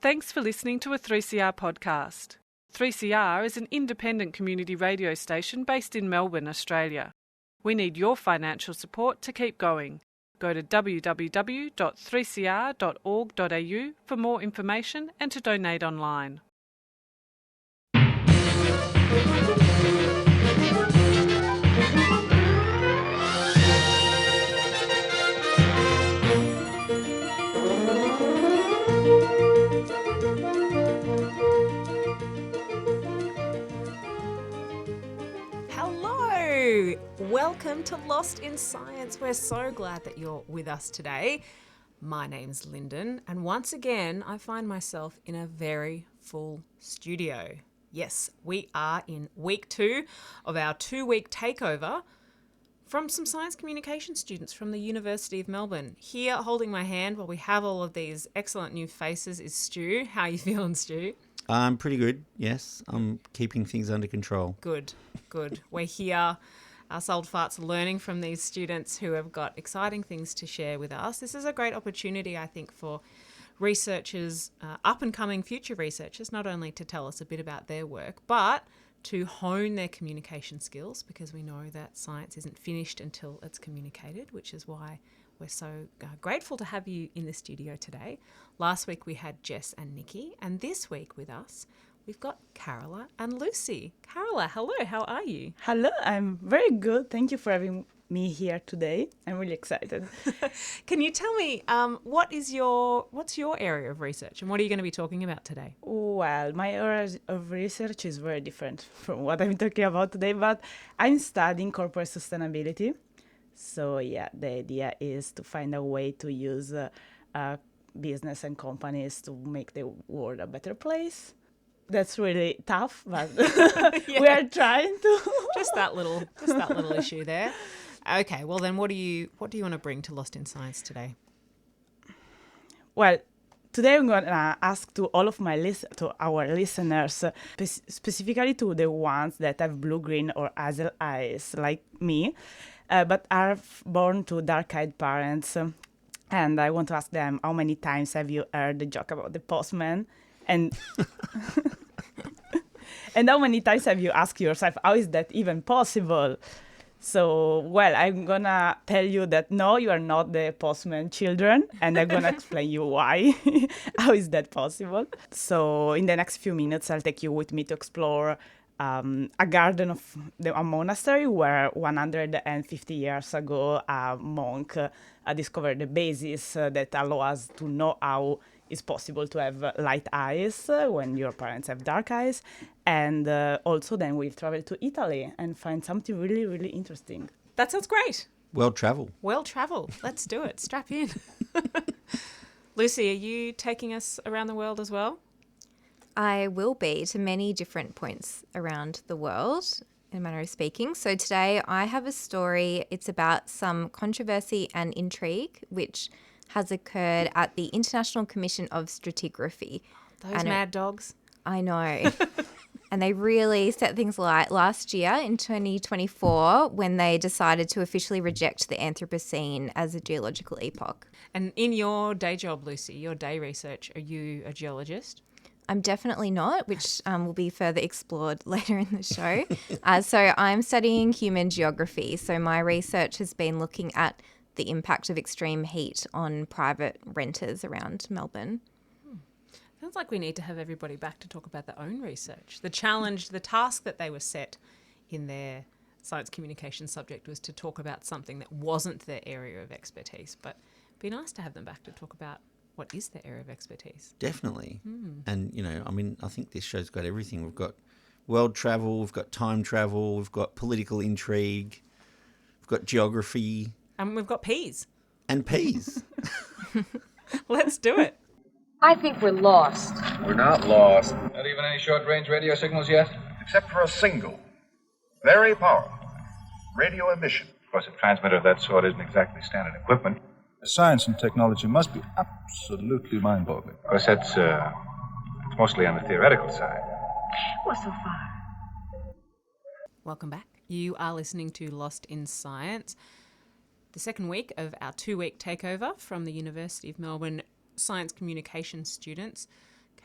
Thanks for listening to a 3CR podcast. 3CR is an independent community radio station based in Melbourne, Australia. We need your financial support to keep going. Go to www.3cr.org.au for more information and to donate online. Hello! Welcome to Lost in Science. We're so glad that you're with us today. My name's Lyndon, and once again, I find myself in a very full studio. Yes, we are in week 2 of our 2-week takeover from some science communication students from the University of Melbourne. Here, holding my hand while we have all of these excellent new faces, is Stu. How are you feeling, Stu? I'm pretty good, yes. I'm keeping things under control. Good. We're here. Us old farts are learning from these students who have got exciting things to share with us. This is a great opportunity, I think, for researchers, up-and-coming future researchers, not only to tell us a bit about their work, but to hone their communication skills, because we know that science isn't finished until it's communicated, which is why we're so grateful to have you in the studio today. Last week we had Jess and Nikki, and this week with us we've got Carola and Lucy. Carola, hello, how are you? Hello, I'm very good. Thank you for having me here today. I'm really excited. Can you tell me what's your area of research and what are you going to be talking about today? Well, my area of research is very different from what I'm talking about today, but I'm studying corporate sustainability. So yeah, the idea is to find a way to use business and companies to make the world a better place. That's really tough, but we are trying to. just that little issue there. Okay, well then, what do you want to bring to Lost in Science today? Well, today I'm going to ask to all of to our listeners, specifically to the ones that have blue, green, or hazel eyes like me, but are born to dark-eyed parents. And I want to ask them, how many times have you heard the joke about the postman? And and how many times have you asked yourself, how is that even possible? So, well, I'm going to tell you that no, you are not the postman children, and I'm going to explain you why. How is that possible? So, in the next few minutes, I'll take you with me to explore a garden of a monastery where 150 years ago, a monk discovered the basis that allow us to know how it's possible to have light eyes when your parents have dark eyes. And also then we'll travel to Italy and find something really, really interesting. That sounds great. Well travel. Let's do it. Strap in. Lucy, are you taking us around the world as well? I will be to many different points around the world, in a manner of speaking. So today I have a story. It's about some controversy and intrigue which has occurred at the International Commission of Stratigraphy. Those mad dogs. I know. And they really set things alight last year in 2024 when they decided to officially reject the Anthropocene as a geological epoch. And in your day job, Lucy, your day research, are you a geologist? I'm definitely not, which will be further explored later in the show. So I'm studying human geography. So my research has been looking at the impact of extreme heat on private renters around Melbourne. Sounds like we need to have everybody back to talk about their own research. The challenge, the task that they were set in their science communication subject was to talk about something that wasn't their area of expertise. But it'd be nice to have them back to talk about what is their area of expertise. Definitely. And, I think this show's got everything. We've got world travel, we've got time travel, we've got political intrigue, we've got geography. And we've got peas. And peas. Let's do it. I think we're lost. We're not lost. Not even any short-range radio signals yet? Except for a single, very powerful radio emission. Of course, a transmitter of that sort isn't exactly standard equipment. Science and technology must be absolutely mind-boggling. Of course, it's mostly on the theoretical side. Well, so far. Welcome back. You are listening to Lost in Science, the second week of our 2-week takeover from the University of Melbourne science communication students.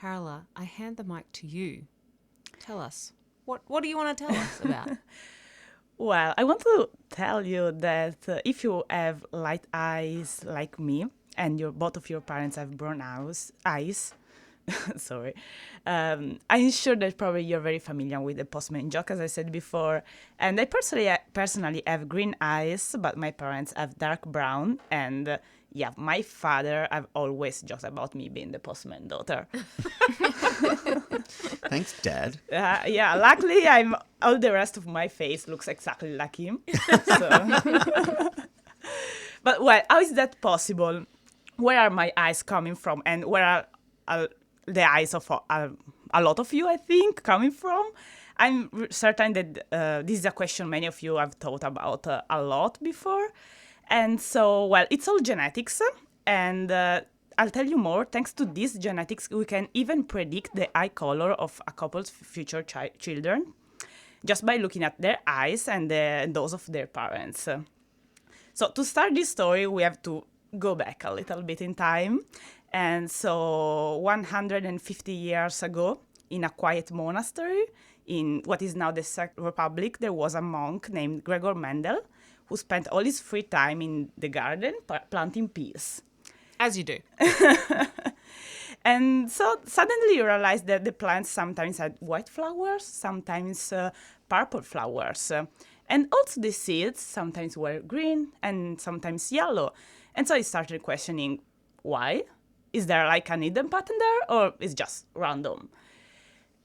Carola, I hand the mic to you. Tell us, what do you want to tell us about? Well, I want to tell you that if you have light eyes like me, and both of your parents have brown eyes, sorry, I'm sure that probably you're very familiar with the postman joke, as I said before. And I personally have green eyes, but my parents have dark brown. And yeah, my father have always joked about me being the postman daughter. Thanks, Dad. Yeah, luckily all the rest of my face looks exactly like him. But well, how is that possible? Where are my eyes coming from, and where are the eyes of a lot of you, I think, coming from? I'm certain that this is a question many of you have thought about a lot before. And so, well, it's all genetics. And I'll tell you more. Thanks to this genetics, we can even predict the eye color of a couple's future children just by looking at their eyes and those of their parents. So to start this story, we have to go back a little bit in time. And so 150 years ago, in a quiet monastery in what is now the Czech Republic, there was a monk named Gregor Mendel who spent all his free time in the garden planting peas. As you do. And so suddenly you realize that the plants sometimes had white flowers, sometimes purple flowers. And also the seeds sometimes were green and sometimes yellow. And so he started questioning, why? Is there like an hidden pattern there, or is just random?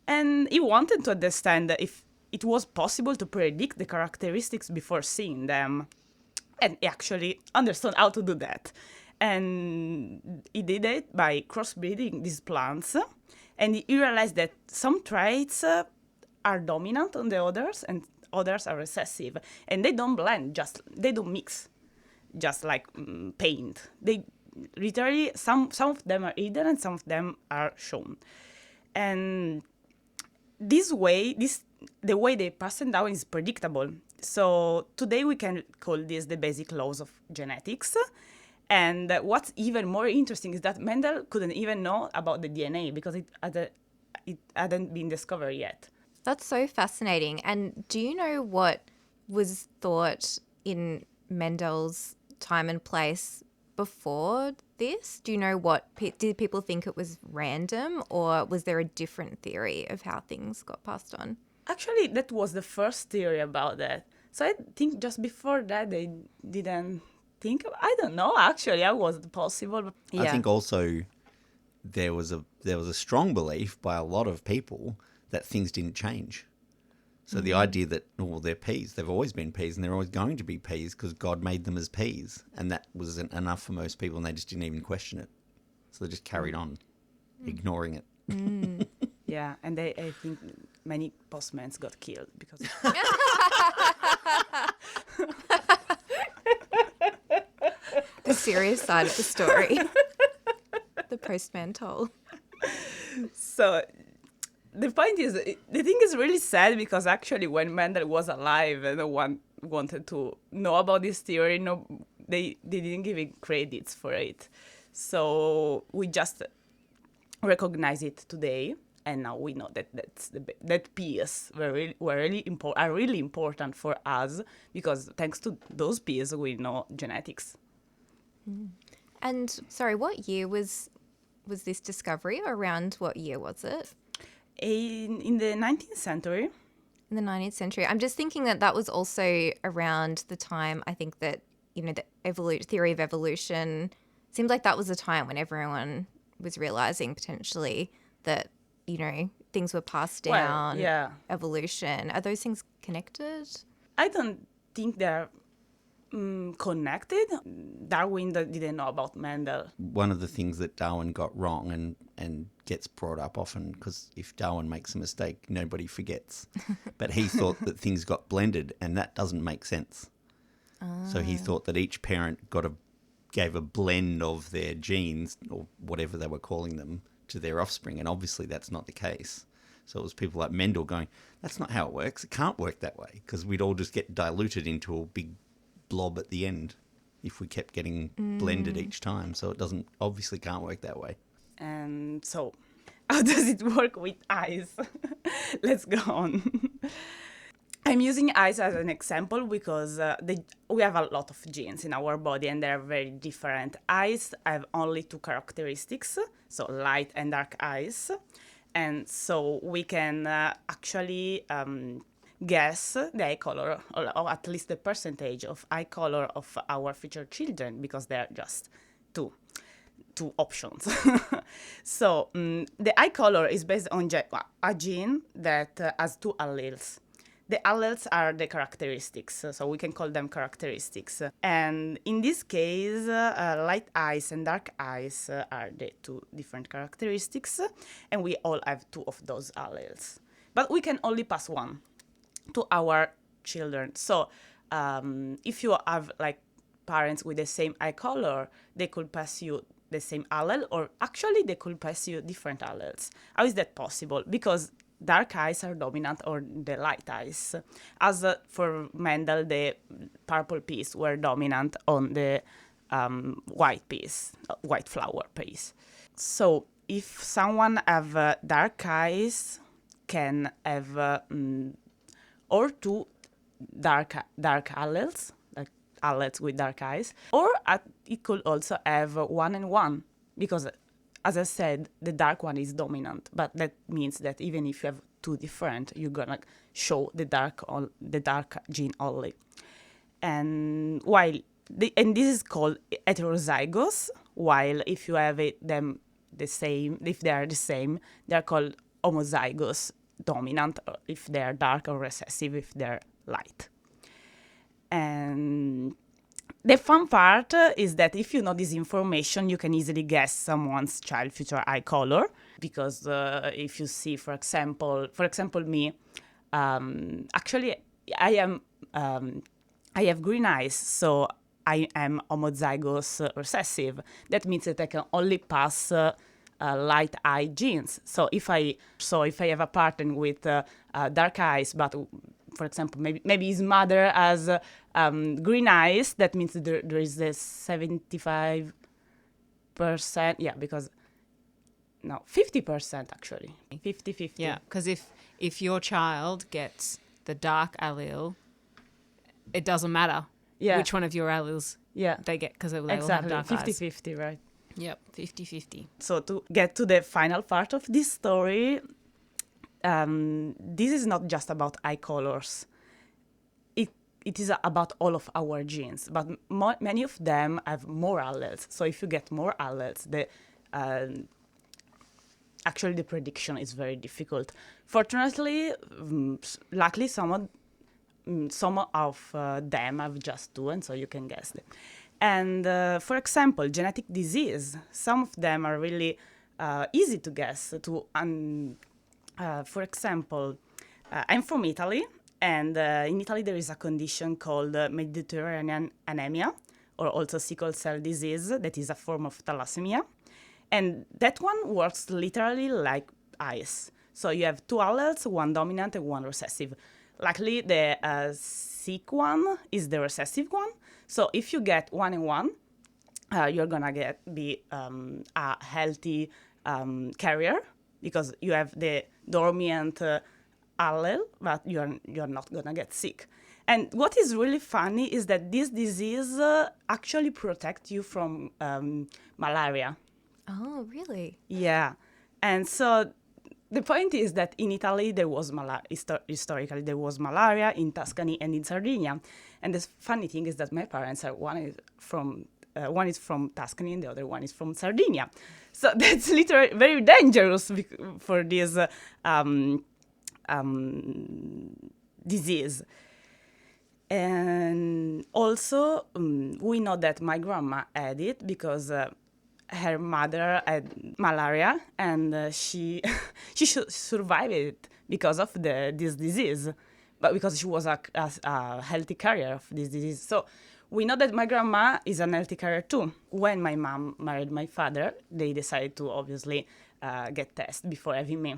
And he wanted to understand if it was possible to predict the characteristics before seeing them. And he actually understood how to do that. And he did it by crossbreeding these plants. And he realized that some traits are dominant on the others and others are recessive. And they don't blend, they don't mix, just like paint. They literally, some of them are hidden and some of them are shown. And this way, the way they pass it down is predictable. So today we can call this the basic laws of genetics. And what's even more interesting is that Mendel couldn't even know about the DNA because it hadn't been discovered yet. That's so fascinating. And do you know what was thought in Mendel's time and place before this? Do you know did people think it was random, or was there a different theory of how things got passed on? Actually, that was the first theory about that. So I think just before that they didn't think I don't know, actually, how was it possible? Yeah. I think also there was a strong belief by a lot of people that things didn't change. So the idea that, they're peas, they've always been peas and they're always going to be peas because God made them as peas. And that wasn't enough for most people and they just didn't even question it. So they just carried on, ignoring it. Yeah, and I think many postmen got killed because The serious side of the story. The postman told. So the point is, the thing is really sad because actually when Mendel was alive, no one wanted to know about this theory. No, they didn't give him credits for it. So we just recognize it today, and now we know that peas are really important for us because thanks to those peas we know genetics. And sorry, what year was this discovery? Around what year was it? In the 19th century. In the 19th century. I'm just thinking that was also around the time, I think that, the theory of evolution seemed like that was a time when everyone was realizing potentially that, things were passed down. Well, yeah. Evolution. Are those things connected? I don't think they're connected. Darwin didn't know about Mendel. One of the things that Darwin got wrong and gets brought up often, because if Darwin makes a mistake, nobody forgets. But he thought that things got blended, and that doesn't make sense. So he thought that each parent gave a blend of their genes, or whatever they were calling them, to their offspring, and obviously that's not the case. So it was people like Mendel going, that's not how it works. It can't work that way, because we'd all just get diluted into a big blob at the end if we kept getting blended each time. So it obviously can't work that way. And so how does it work with eyes? Let's go on. I'm using eyes as an example because we have a lot of genes in our body and they're very different. Eyes have only two characteristics, so light and dark eyes. And so we can actually guess the eye color, or at least the percentage of eye color of our future children, because they're just two options. So the eye color is based on a gene that has two alleles. The alleles are the characteristics, so we can call them characteristics. And in this case, light eyes and dark eyes are the two different characteristics, and we all have two of those alleles. But we can only pass one to our children. So if you have like parents with the same eye color, they could pass you the same allele, or actually they could pass you different alleles. How is that possible? Because dark eyes are dominant on the light eyes. As for Mendel, the purple peas were dominant on the white flower peas. So if someone have dark eyes, can have or two dark alleles, like alleles with dark eyes, or it could also have 1 and 1, because as I said, the dark one is dominant, but that means that even if you have two different, you're gonna show the dark gene only. And this is called heterozygous, while if you have them the same, if they are the same, they are called homozygous dominant, if they are dark, or recessive if they're light. And the fun part is that if you know this information, you can easily guess someone's child future eye color, because if you see, for example me, actually I have green eyes, so I am homozygous recessive. That means that I can only pass light eye genes. So if I have a partner with dark eyes, but for example, maybe his mother has green eyes, that means there is this 75%, because, no, 50% actually, 50-50. Yeah, because if your child gets the dark allele, it doesn't matter which one of your alleles they get, because they all have dark eyes. 50-50, right? Yep, 50-50. So to get to the final part of this story, this is not just about eye colors. It is about all of our genes, but many of them have more alleles. So if you get more alleles, actually the prediction is very difficult. Fortunately, luckily, some of them have just two, and so you can guess them. And for example, genetic disease, some of them are really easy to guess. For example, I'm from Italy, and in Italy there is a condition called Mediterranean anemia, or also sickle cell disease, that is a form of thalassemia. And that one works literally like eyes. So you have two alleles, one dominant and one recessive. Luckily, the sick one is the recessive one. So if you get 1 and 1, you're gonna be a healthy carrier, because you have the dormant allele, but you're not gonna get sick. And what is really funny is that this disease actually protects you from malaria. Oh, really? Yeah. And so the point is that in Italy there was historically there was malaria in Tuscany and in Sardinia. And the funny thing is that my parents are one is from Tuscany and the other one is from Sardinia. So that's literally very dangerous for this disease. And also we know that my grandma had it because her mother had malaria, and she survived it because of this disease, but because she was a healthy carrier of this disease. So we know that my grandma is an healthy carrier too. When my mom married my father, they decided to obviously get tested before having me.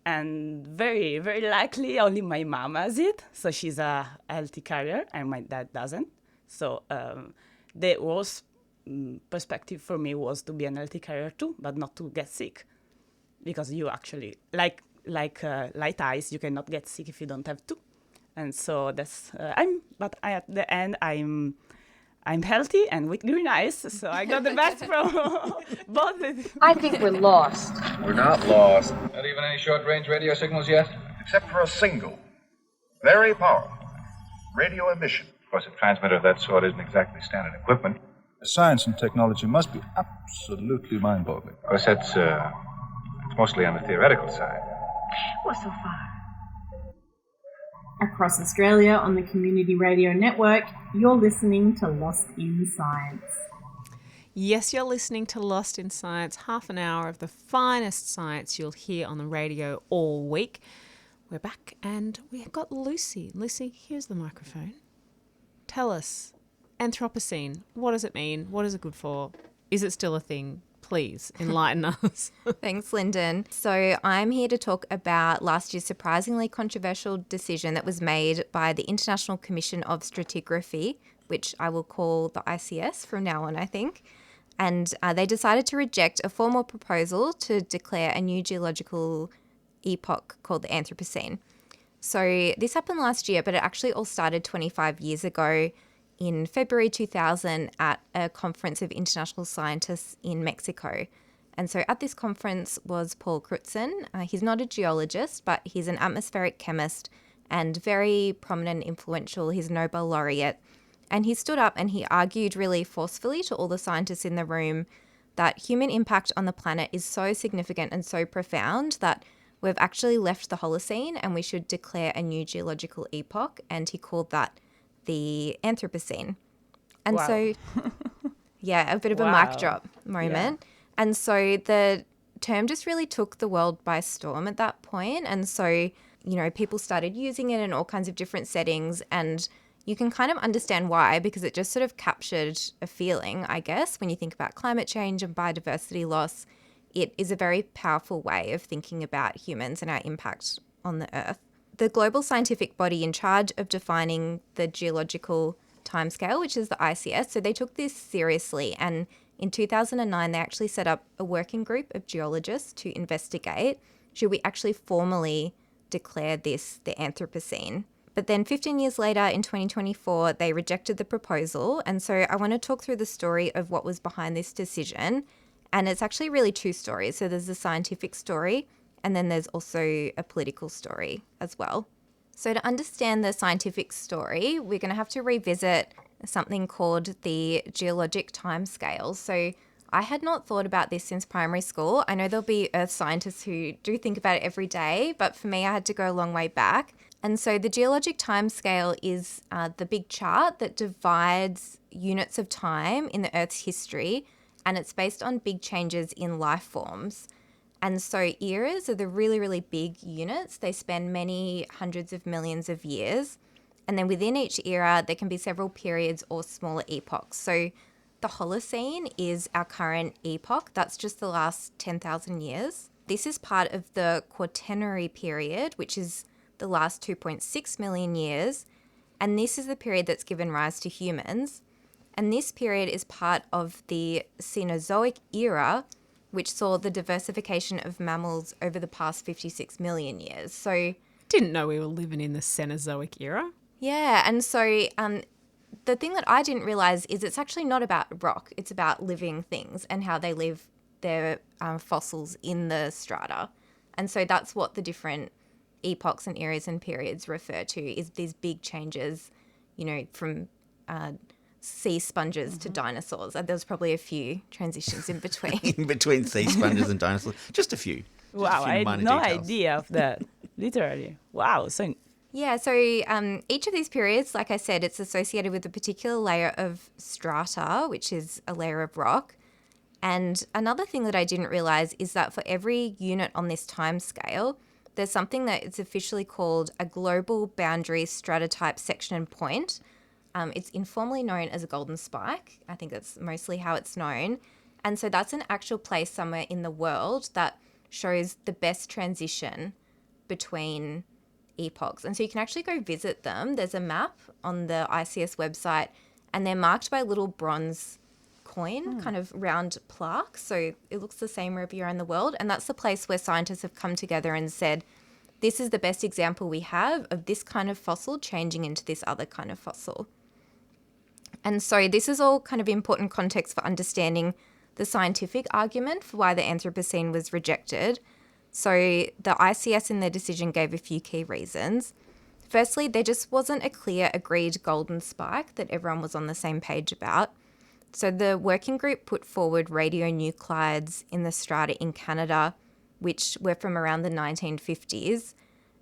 And very, very likely only my mom has it, so she's a healthy carrier, and my dad doesn't. So the worst perspective for me was to be an healthy carrier too, but not to get sick. because you actually like light eyes, you cannot get sick if you don't have to. And so that's at the end I'm healthy and with green eyes, so I got the best from both. I think we're lost. We're not lost, Not even any short-range radio signals yet? except for a single, very powerful radio emission. Of course, a transmitter of that sort isn't exactly standard equipment. Science and technology must be absolutely mind-boggling. Of course, it's mostly on the theoretical side. We're so far. Across Australia on the Community Radio Network, you're listening to Lost in Science. Yes, you're listening to Lost in Science, half an hour of the finest science you'll hear on the radio all week. We're back and we've got Lucy. Lucy, here's the microphone. Tell us, Anthropocene, what does it mean? What is it good for? Is it still a thing? Please enlighten us. Thanks, Lyndon. So I'm here to talk about last year's surprisingly controversial decision that was made by the International Commission of Stratigraphy, which I will call the ICS from now on, I think. And they decided to reject a formal proposal to declare a new geological epoch called the Anthropocene. So this happened last year, but it actually all started 25 years ago in February 2000 at a conference of international scientists in Mexico. And so at this conference was Paul Crutzen. He's not a geologist, but he's an atmospheric chemist and very prominent and influential. He's a Nobel laureate. And he stood up and he argued really forcefully to all the scientists in the room that human impact on the planet is so significant and so profound that we've actually left the Holocene and we should declare a new geological epoch. And he called that the Anthropocene. And Wow. so, yeah, a bit of a Wow. mic drop moment. Yeah. And so the term just really took the world by storm at that point. And so, you know, people started using it in all kinds of different settings. And you can kind of understand why, because it just sort of captured a feeling, I guess, when you think about climate change and biodiversity loss. It is a very powerful way of thinking about humans and our impact on the Earth. The global scientific body in charge of defining the geological timescale, which is the ICS, so they took this seriously. And in 2009, they actually set up a working group of geologists to investigate, should we actually formally declare this the Anthropocene. But then 15 years later, in 2024, they rejected the proposal. And so I want to talk through the story of what was behind this decision. And it's actually really two stories. So there's the scientific story, and then there's also a political story as well. So to understand the scientific story, we're going to have to revisit something called the geologic timescale. So I had not thought about this since primary school. I know there'll be earth scientists who do think about it every day, but for me, I had to go a long way back. And so the geologic timescale is the big chart that divides units of time in the Earth's history, and it's based on big changes in life forms. And so eras are the really, really big units. They span many hundreds of millions of years. And then within each era, there can be several periods or smaller epochs. So the Holocene is our current epoch. That's just the last 10,000 years. This is part of the Quaternary period, which is the last 2.6 million years. And this is the period that's given rise to humans. And this period is part of the Cenozoic era, which saw the diversification of mammals over the past 56 million years. So, Didn't know we were living in the Cenozoic era. yeah, and so the thing that I didn't realise is it's actually not about rock. It's about living things and how they live their fossils in the strata. And so that's what the different epochs and eras and periods refer to, is these big changes, you know, from sea sponges to dinosaurs. There's probably a few transitions in between. In between sea sponges and dinosaurs. Just a few. Wow, I had minor no details. idea of that. Literally. Wow. So Yeah, so each of these periods, like I said, it's associated with a particular layer of strata, which is a layer of rock. And another thing that I didn't realise is that for every unit on this time scale, there's something that is officially called a global boundary stratotype section and point. It's informally known as a golden spike. I think that's mostly how it's known. And so that's an actual place somewhere in the world that shows the best transition between epochs. And so you can actually go visit them. There's a map on the ICS website, and they're marked by little bronze coin, kind of round plaque. So it looks the same wherever you're in the world. And that's the place where scientists have come together and said, this is the best example we have of this kind of fossil changing into this other kind of fossil. And so this is all kind of important context for understanding the scientific argument for why the Anthropocene was rejected. So the ICS in their decision gave a few key reasons. Firstly, there just wasn't a clear agreed golden spike that everyone was on the same page about. So the working group put forward radionuclides in the strata in Canada, which were from around the 1950s.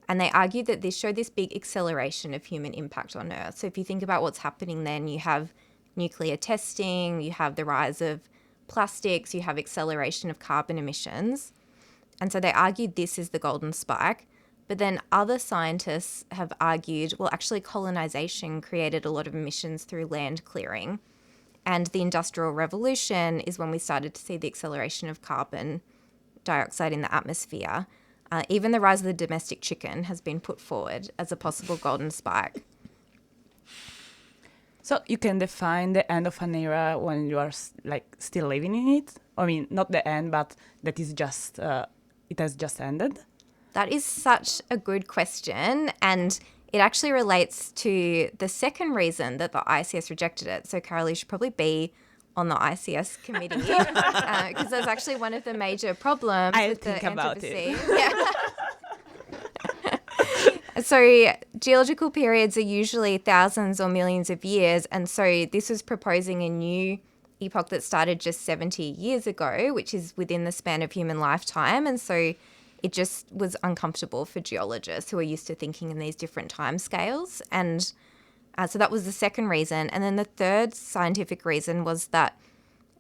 And they argued that this showed this big acceleration of human impact on Earth. So if you think about what's happening then, you have nuclear testing, you have the rise of plastics, you have acceleration of carbon emissions. And so they argued this is the golden spike. But then other scientists have argued, well, actually colonization created a lot of emissions through land clearing. And the Industrial Revolution is when we started to see the acceleration of carbon dioxide in the atmosphere. Even the rise of the domestic chicken has been put forward as a possible golden spike. So you can define the end of an era when you are still living in it? I mean, not the end, but that is just, it has just ended? That is such a good question, and it actually relates to the second reason that the ICS rejected it. So, Carola, you should probably be on the ICS committee because that's actually one of the major problems with the Anthropocene. Yeah. So, geological periods are usually thousands or millions of years, and so this was proposing a new epoch that started just 70 years ago, which is within the span of human lifetime, and so it just was uncomfortable for geologists who are used to thinking in these different time scales. And so that was the second reason. And then the third scientific reason was that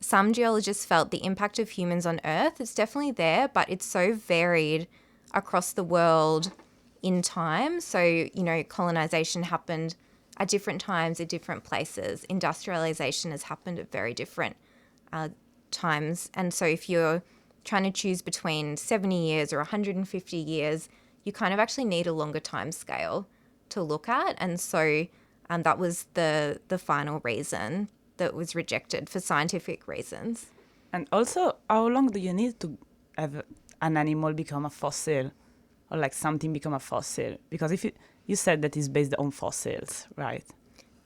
some geologists felt the impact of humans on Earth is definitely there, but it's so varied across the world in time. So, you know, colonization happened at different times at different places. Industrialization has happened at very different times. And so if you're trying to choose between 70 years or 150 years, you kind of actually need a longer time scale to look at. And so that was the final reason that was rejected for scientific reasons. And also, how long do you need to have an animal become a fossil or like something become a fossil? Because if you said that it's based on fossils, right?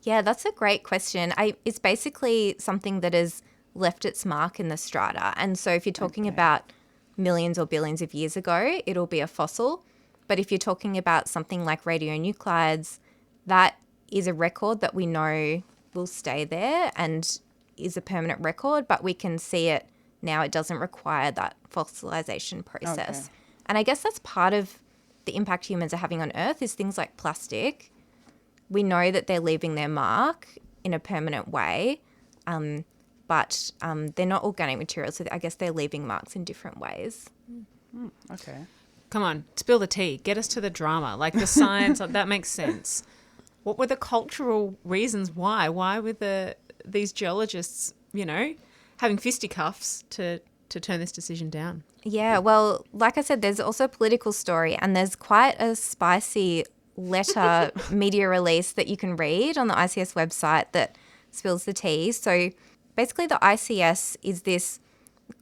Yeah, that's a great question. It's basically something that is left its mark in the strata. And so if you're talking about millions or billions of years ago, it'll be a fossil. But if you're talking about something like radionuclides, that is a record that we know will stay there and is a permanent record, but we can see it now. It doesn't require that fossilization process. Okay. And I guess that's part of the impact humans are having on Earth is things like plastic. We know that they're leaving their mark in a permanent way, but they're not organic materials, so I guess they're leaving marks in different ways. Okay. Come on, spill the tea. Get us to the drama. Like the science, that makes sense. What were the cultural reasons why? Why were these geologists, you know, having fisticuffs to turn this decision down? Yeah, well, like I said, there's also a political story, and there's quite a spicy letter media release that you can read on the ICS website that spills the tea. So basically the ICS is this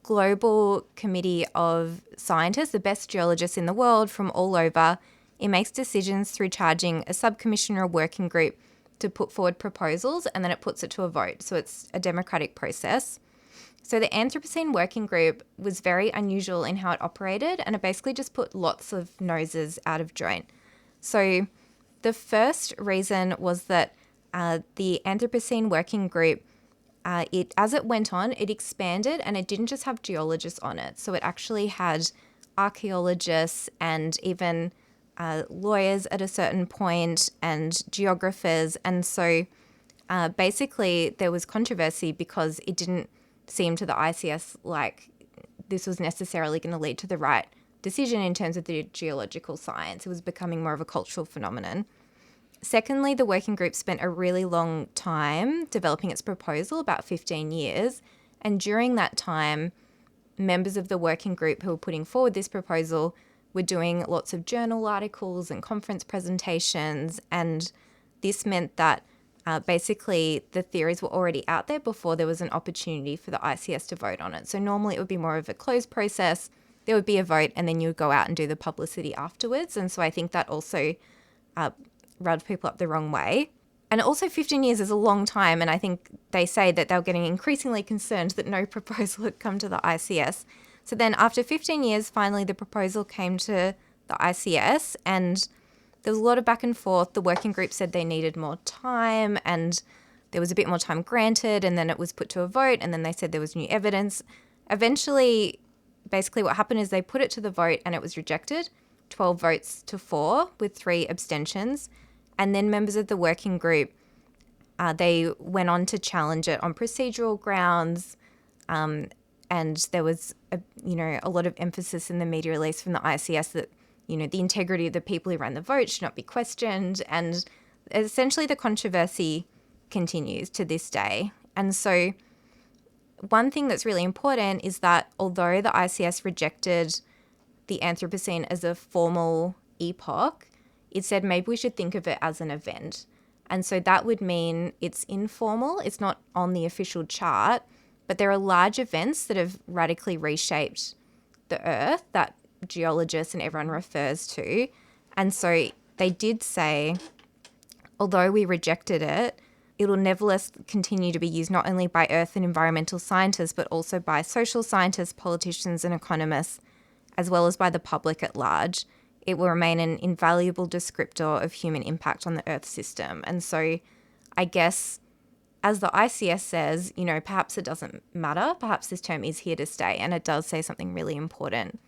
global committee of scientists, the best geologists in the world from all over. It makes decisions through charging a subcommission or a working group to put forward proposals, and then it puts it to a vote. So it's a democratic process. So the Anthropocene working group was very unusual in how it operated, and it basically just put lots of noses out of joint. So the first reason was that the Anthropocene working group, as it went on, it expanded, and it didn't just have geologists on it. So it actually had archaeologists and even lawyers at a certain point and geographers. And so basically there was controversy because it didn't seem to the ICS like this was necessarily going to lead to the right decision in terms of the geological science. It was becoming more of a cultural phenomenon. Secondly, the working group spent a really long time developing its proposal, about 15 years. And during that time, members of the working group who were putting forward this proposal were doing lots of journal articles and conference presentations. And this meant that basically the theories were already out there before there was an opportunity for the ICS to vote on it. So normally it would be more of a closed process. There would be a vote and then you would go out and do the publicity afterwards. And so I think that also rubbed people up the wrong way. And also 15 years is a long time. And I think they say that they were getting increasingly concerned that no proposal had come to the ICS. So then after 15 years, finally the proposal came to the ICS and there was a lot of back and forth. The working group said they needed more time and there was a bit more time granted, and then it was put to a vote, and then they said there was new evidence. Eventually, basically what happened is they put it to the vote and it was rejected, 12 votes to 4 with 3 abstentions. And then members of the working group, they went on to challenge it on procedural grounds, and there was a lot of emphasis in the media release from the ICS that the integrity of the people who ran the vote should not be questioned. And essentially the controversy continues to this day. And so one thing that's really important is that although the ICS rejected the Anthropocene as a formal epoch, it said maybe we should think of it as an event. And so that would mean it's informal, it's not on the official chart, but there are large events that have radically reshaped the Earth that geologists and everyone refers to. And so they did say, although we rejected it, it will nevertheless continue to be used not only by earth and environmental scientists, but also by social scientists, politicians and economists, as well as by the public at large. It will remain an invaluable descriptor of human impact on the Earth system. And so I guess, as the ICS says, perhaps it doesn't matter. Perhaps this term is here to stay. And it does say something really important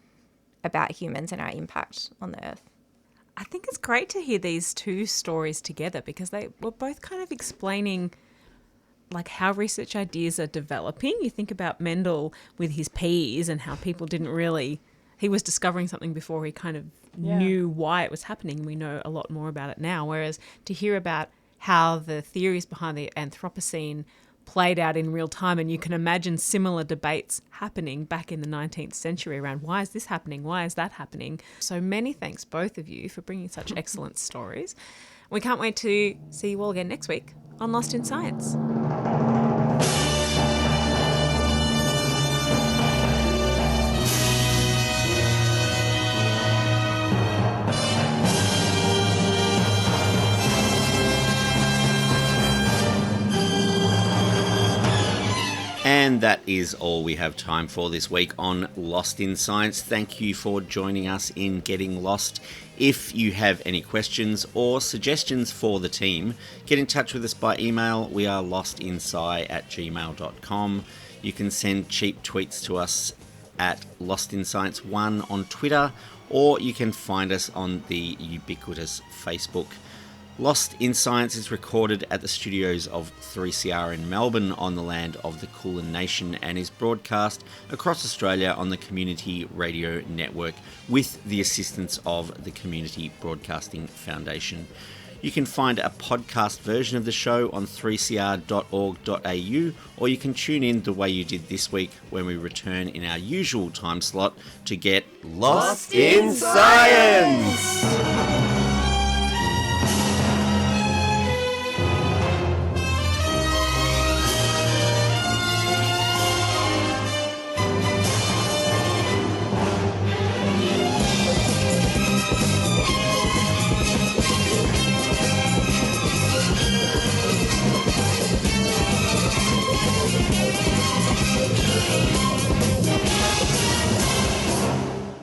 about humans and our impact on the Earth. I think it's great to hear these two stories together because they were both kind of explaining like how research ideas are developing. You think about Mendel with his peas and how people didn't really... He was discovering something before he kind of knew why it was happening. We know a lot more about it now. Whereas to hear about how the theories behind the Anthropocene played out in real time, and you can imagine similar debates happening back in the 19th century around why is this happening, why is that happening. So many thanks, both of you, for bringing such excellent stories. We can't wait to see you all again next week on Lost in Science. And that is all we have time for this week on Lost in Science. Thank you for joining us in Getting Lost. If you have any questions or suggestions for the team, get in touch with us by email. We are lostinsci@gmail.com. You can send cheap tweets to us at lostinscience1 on Twitter, or you can find us on the ubiquitous Facebook. Lost in Science is recorded at the studios of 3CR in Melbourne on the land of the Kulin Nation and is broadcast across Australia on the Community Radio Network with the assistance of the Community Broadcasting Foundation. You can find a podcast version of the show on 3cr.org.au, or you can tune in the way you did this week when we return in our usual time slot to get Lost in Science!